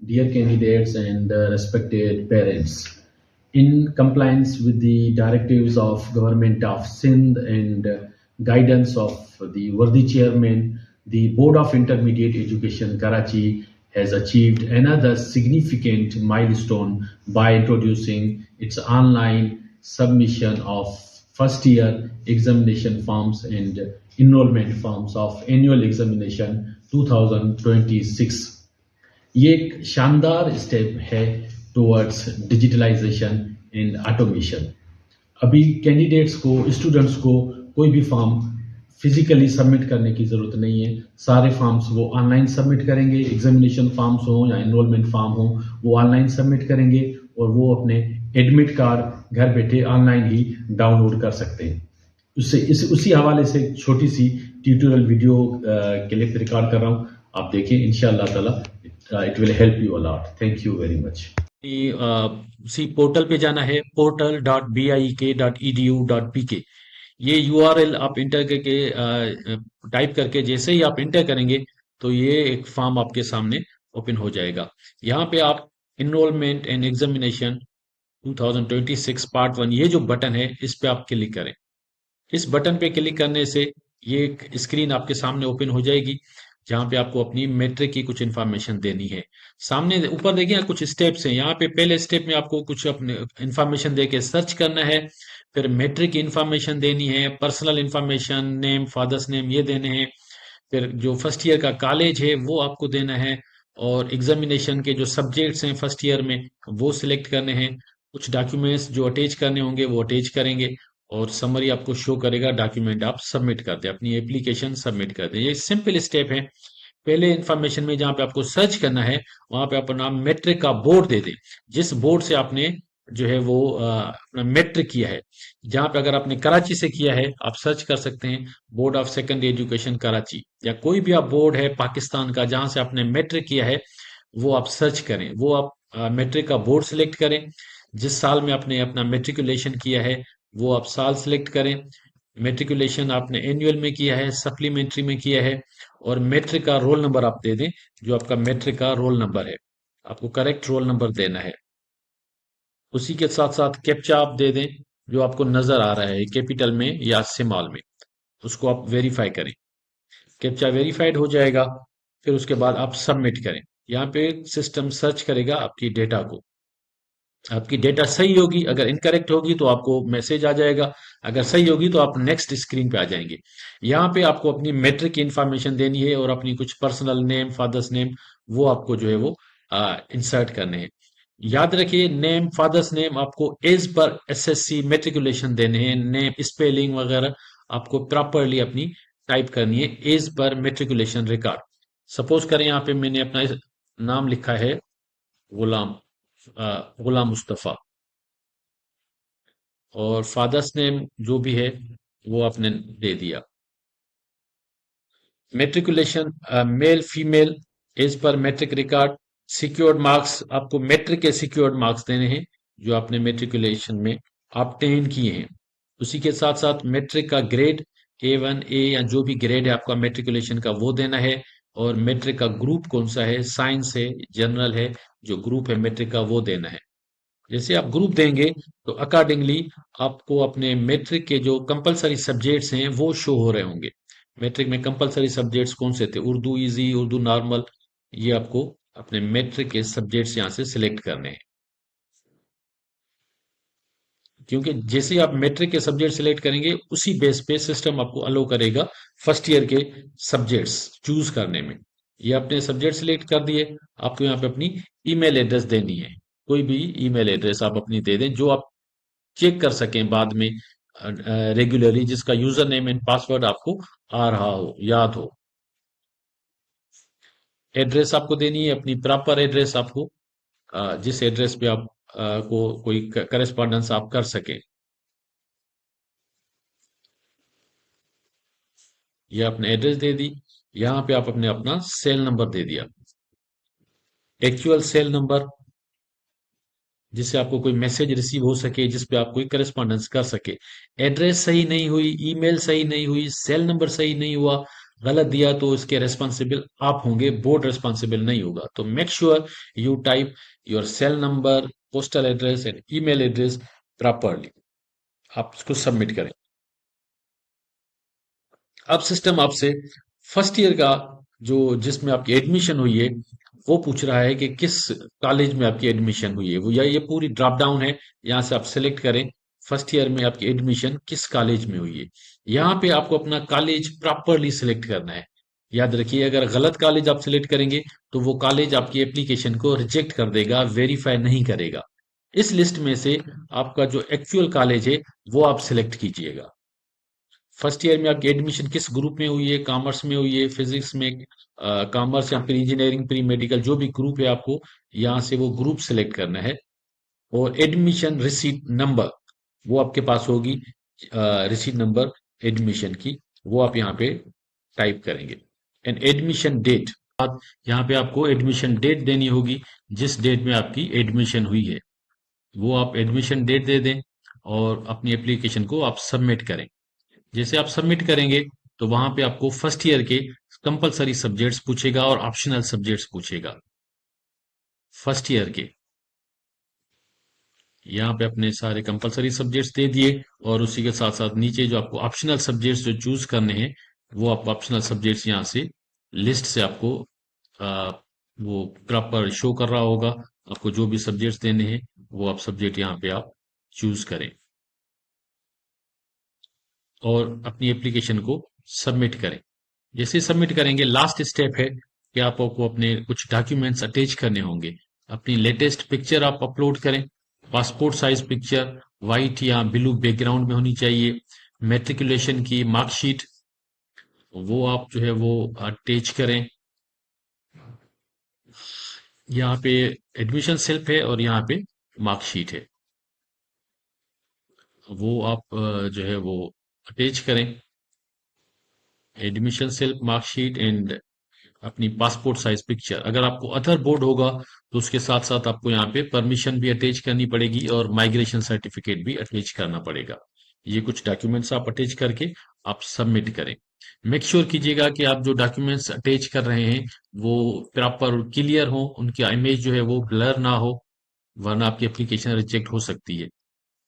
dear candidates and respected parents. In compliance with the directives of Government of Sindh and guidance of the worthy chairman, the Board of Intermediate Education Karachi has achieved another significant milestone by introducing its online submission of first year examination forms and enrollment forms of annual examination 2026. ये एक शानदार step है towards digitalisation and automation. अभी candidates को, students को कोई भी form physically submit करने की जरूरत नहीं है। सारे फॉर्म्स वो ऑनलाइन सबमिट करेंगे। एग्जामिनेशन फॉर्म्स हो या एनरोलमेंट फॉर्म हो, वो ऑनलाइन सबमिट करेंगे और वो अपने एडमिट कार्ड घर बैठे ऑनलाइन ही डाउनलोड कर सकते हैं। उसी हवाले से एक छोटी सी ट्यूटोरियल वीडियो क्लिप रिकॉर्ड कर रहा हूँ, आप देखें। इंशाअल्लाह ताला it will help you a lot. Thank you very much. सी पोर्टल पे जाना है, portal.biek.edu.pk। ये URL आप इंटर करके टाइप करके जैसे ही आप इंटर करेंगे तो ये एक फॉर्म आपके सामने ओपन हो जाएगा। यहाँ पे आप इनरोलमेंट एंड एग्जामिनेशन 2026 पार्ट 1 ये जो बटन है इस पे आप क्लिक करें। इस बटन पे क्लिक करने से ये एक स्क्रीन आपके सामने ओपन हो जाएगी जहां पे आपको अपनी मैट्रिक की कुछ इन्फॉर्मेशन देनी है। सामने ऊपर देखिए कुछ स्टेप्स हैं। यहाँ पे पहले स्टेप में आपको कुछ अपने इन्फॉर्मेशन दे के सर्च करना है, फिर मैट्रिक की इन्फॉर्मेशन देनी है, personal information, name, father's name ये देने हैं, फिर जो फर्स्ट ईयर का कॉलेज है वो आपको देना है, और एग्जामिनेशन के जो सब्जेक्ट्स हैं फर्स्ट ईयर में वो सिलेक्ट करने हैं। कुछ डॉक्यूमेंट्स जो अटैच करने होंगे वो अटैच करेंगे, और समरी आपको शो करेगा, डॉक्यूमेंट आप सबमिट कर दें, अपनी एप्लीकेशन सबमिट कर दें। ये सिंपल स्टेप है। पहले इंफॉर्मेशन में जहां पे आपको सर्च करना है वहां पे अपना मैट्रिक का बोर्ड दे दें, जिस बोर्ड से आपने जो है वो अपना मैट्रिक किया है। जहां पे अगर आपने कराची से किया है आप सर्च कर सकते हैं board of secondary education Karachi, या कोई भी आप बोर्ड है पाकिस्तान का जहां से आपने मैट्रिक किया है वो आप सर्च करें। वो आप मैट्रिक का बोर्ड सिलेक्ट करें, जिस साल में आपने अपना मेट्रिकुलेशन किया है वो आप साल सिलेक्ट करें। मेट्रिकुलेशन आपने एनुअल में किया है, सप्लीमेंट्री में किया है, और मैट्रिक का रोल नंबर आप दे दें जो आपका मैट्रिक का रोल नंबर है। आपको करेक्ट रोल नंबर देना है। उसी के साथ साथ कैप्चा आप दे दें जो आपको नजर आ रहा है कैपिटल में या स्मॉल में, उसको आप वेरीफाई करें। कैप्चा वेरीफाइड हो जाएगा, फिर उसके बाद आप सबमिट करें। यहाँ पे सिस्टम सर्च करेगा आपकी डेटा को। आपकी डेटा सही होगी, अगर इनकरेक्ट होगी तो आपको मैसेज आ जाएगा, अगर सही होगी तो आप नेक्स्ट स्क्रीन पे आ जाएंगे। यहाँ पे आपको अपनी मैट्रिक की इंफॉर्मेशन देनी है और अपनी कुछ पर्सनल नेम, फादर्स नेम वो आपको जो है वो इंसर्ट करने हैं। याद रखिए नेम, फादर्स नेम आपको एज पर एसएससी मेट्रिकुलेशन देने हैं। नेम स्पेलिंग वगैरह आपको प्रॉपरली अपनी टाइप करनी है as per matriculation record. Suppose करें यहाँ पे मैंने अपना नाम लिखा है गुलाम गुलाम मुस्तफा, और फादर्स नेम जो भी है वो आपने दे दिया। Matriculation male female as per matric record. Secured marks आपको मैट्रिक के सिक्योर्ड मार्क्स देने हैं जो आपने मेट्रिकुलेशन में ऑब्टेन किए हैं। उसी के साथ साथ मैट्रिक का ग्रेड A1 A या जो भी ग्रेड है आपका मेट्रिकुलेशन का वो देना है, और मैट्रिक का ग्रुप कौन सा है, साइंस है, जनरल है, जो ग्रुप है मैट्रिक का वो देना है। जैसे आप ग्रुप देंगे तो अकॉर्डिंगली आपको अपने मैट्रिक के जो कंपलसरी सब्जेक्ट्स हैं वो शो हो रहे होंगे। मैट्रिक में कंपलसरी सब्जेक्ट्स कौन से थे, उर्दू इजी, उर्दू नॉर्मल, ये आपको अपने मैट्रिक के सब्जेक्ट्स यहाँ से सिलेक्ट करने हैं। क्योंकि जैसे ही आप मैट्रिक के सब्जेक्ट सिलेक्ट करेंगे उसी बेस पे सिस्टम आपको अलो करेगा फर्स्ट ईयर के सब्जेक्ट्स चूज करने में। ये आपने सब्जेक्ट सिलेक्ट कर दिए, आपको यहाँ पे अपनी ईमेल एड्रेस देनी है। कोई भी ईमेल एड्रेस आप अपनी दे दें जो आप चेक कर सकें बाद में रेगुलरली, जिसका यूजर नेम एंड पासवर्ड आपको आ रहा हो, याद हो। एड्रेस आपको देनी है अपनी प्रॉपर एड्रेस, आपको जिस एड्रेस पे आप को कोई करस्पॉन्डेंस आप कर सके। ये आपने एड्रेस दे दी। यहाँ पे आप अपने अपना सेल नंबर दे दिया, एक्चुअल सेल नंबर, जिससे आपको कोई मैसेज रिसीव हो सके, जिस पे आप कोई करस्पॉन्डेंस कर सके। एड्रेस सही नहीं हुई, ईमेल सही नहीं हुई, सेल नंबर सही नहीं हुआ, गलत दिया तो इसके रिस्पॉन्सिबल आप होंगे, बोर्ड रिस्पॉन्सिबल नहीं होगा। तो make sure you type your cell number, postal address and email address properly. आप इसको सबमिट करें। अब सिस्टम आपसे फर्स्ट ईयर का जो जिसमें आपकी एडमिशन हुई है वो पूछ रहा है कि किस कॉलेज में आपकी एडमिशन हुई है। वो या ये पूरी ड्रॉप डाउन है, यहाँ से आप सेलेक्ट करें फर्स्ट ईयर में आपकी एडमिशन किस कॉलेज में हुई है। यहाँ पे आपको अपना कॉलेज प्रॉपरली सिलेक्ट करना है। याद रखिए, अगर गलत कॉलेज आप सिलेक्ट करेंगे तो वो कॉलेज आपकी एप्लीकेशन को रिजेक्ट कर देगा, वेरीफाई नहीं करेगा। इस लिस्ट में से आपका जो एक्चुअल कॉलेज है वो आप सिलेक्ट कीजिएगा। फर्स्ट ईयर में आपकी एडमिशन किस ग्रुप में हुई है, कॉमर्स में हुई है, फिजिक्स में, कॉमर्स या फिर इंजीनियरिंग, प्री मेडिकल, जो भी ग्रुप है आपको यहाँ से वो ग्रुप सेलेक्ट करना है। और एडमिशन रिसीट नंबर वो आपके पास होगी, रिसीट नंबर एडमिशन की, वो आप यहाँ पे टाइप करेंगे। एंड एडमिशन डेट, यहाँ पे आपको एडमिशन डेट देनी होगी, जिस डेट में आपकी एडमिशन हुई है वो आप एडमिशन डेट दे दें और अपनी एप्लीकेशन को आप सबमिट करें। जैसे आप सबमिट करेंगे तो वहां पे आपको फर्स्ट ईयर के कंपलसरी सब्जेक्ट्स पूछेगा और ऑप्शनल सब्जेक्ट्स पूछेगा। फर्स्ट ईयर के यहाँ पे अपने सारे कंपलसरी सब्जेक्ट्स दे दिए और उसी के साथ साथ नीचे जो आपको ऑप्शनल सब्जेक्ट्स जो चूज करने हैं वो आप ऑप्शनल सब्जेक्ट्स यहाँ से लिस्ट से आपको आ, वो प्रॉपर शो कर रहा होगा। आपको जो भी सब्जेक्ट्स देने हैं वो आप सब्जेक्ट यहाँ पे आप चूज करें और अपनी एप्लीकेशन को सबमिट करें। जैसे सबमिट करेंगे लास्ट स्टेप है कि आपको अपने कुछ डॉक्यूमेंट्स अटैच करने होंगे। अपनी लेटेस्ट पिक्चर आप अपलोड करें, पासपोर्ट साइज पिक्चर, वाइट या ब्लू बैकग्राउंड में होनी चाहिए। मैट्रिकुलेशन की मार्कशीट वो आप जो है वो अटैच करें। यहाँ पे एडमिशन स्लिप है और यहाँ पे मार्कशीट है, वो आप जो है वो अटैच करें। एडमिशन स्लिप, मार्कशीट एंड अपनी पासपोर्ट साइज पिक्चर। अगर आपको अदर बोर्ड होगा तो उसके साथ साथ आपको यहाँ पे परमिशन भी अटैच करनी पड़ेगी और माइग्रेशन सर्टिफिकेट भी अटैच करना पड़ेगा। ये कुछ डॉक्यूमेंट्स आप अटैच करके आप सबमिट करें। मेक श्योर कीजिएगा कि आप जो डॉक्यूमेंट्स अटैच कर रहे हैं वो प्रॉपर क्लियर हो, उनकी इमेज जो है वो ब्लर ना हो, वरना आपकी एप्लीकेशन रिजेक्ट हो सकती है।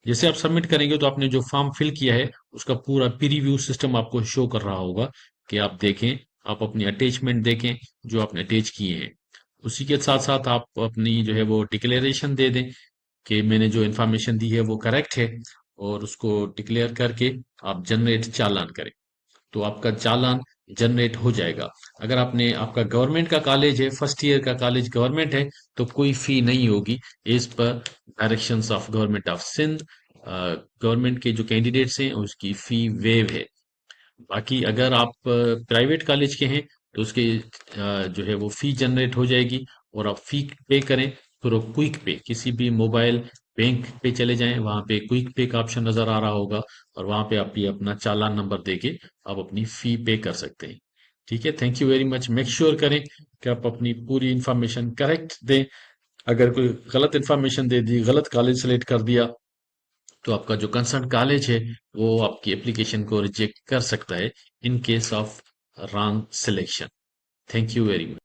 जैसे आप सबमिट करेंगे तो आपने जो फॉर्म फिल किया है उसका पूरा प्रीव्यू सिस्टम आपको शो कर रहा होगा कि आप देखें, आप अपनी अटैचमेंट देखें जो आपने अटैच किए हैं। उसी के साथ साथ आप अपनी जो है वो डिक्लेरेशन दे दें कि मैंने जो इन्फॉर्मेशन दी है वो करेक्ट है, और उसको डिक्लेयर करके आप जनरेट चालान करें तो आपका चालान जनरेट हो जाएगा। अगर आपने आपका गवर्नमेंट का कॉलेज है, फर्स्ट ईयर का कॉलेज गवर्नमेंट है, तो कोई फी नहीं होगी as per directions of government of Sindh. Government के जो कैंडिडेट्स हैं उसकी फी वेव है। बाकी अगर आप प्राइवेट कॉलेज के हैं तो उसके जो है वो फी जनरेट हो जाएगी और आप फी पे करें। फिर क्विक पे, किसी भी मोबाइल बैंक पे चले जाएं, वहां पे क्विक पे का ऑप्शन नजर आ रहा होगा और वहां पे आप ये अपना चालान नंबर देके आप अपनी फी पे कर सकते हैं। ठीक है, thank you very much. Make sure करें कि आप अपनी पूरी इंफॉर्मेशन करेक्ट दें। अगर कोई गलत इंफॉर्मेशन दे दी, गलत कॉलेज सेलेक्ट कर दिया, तो आपका जो कंसर्न कॉलेज है वो आपकी एप्लीकेशन को रिजेक्ट कर सकता है in case of wrong selection. Thank you very much.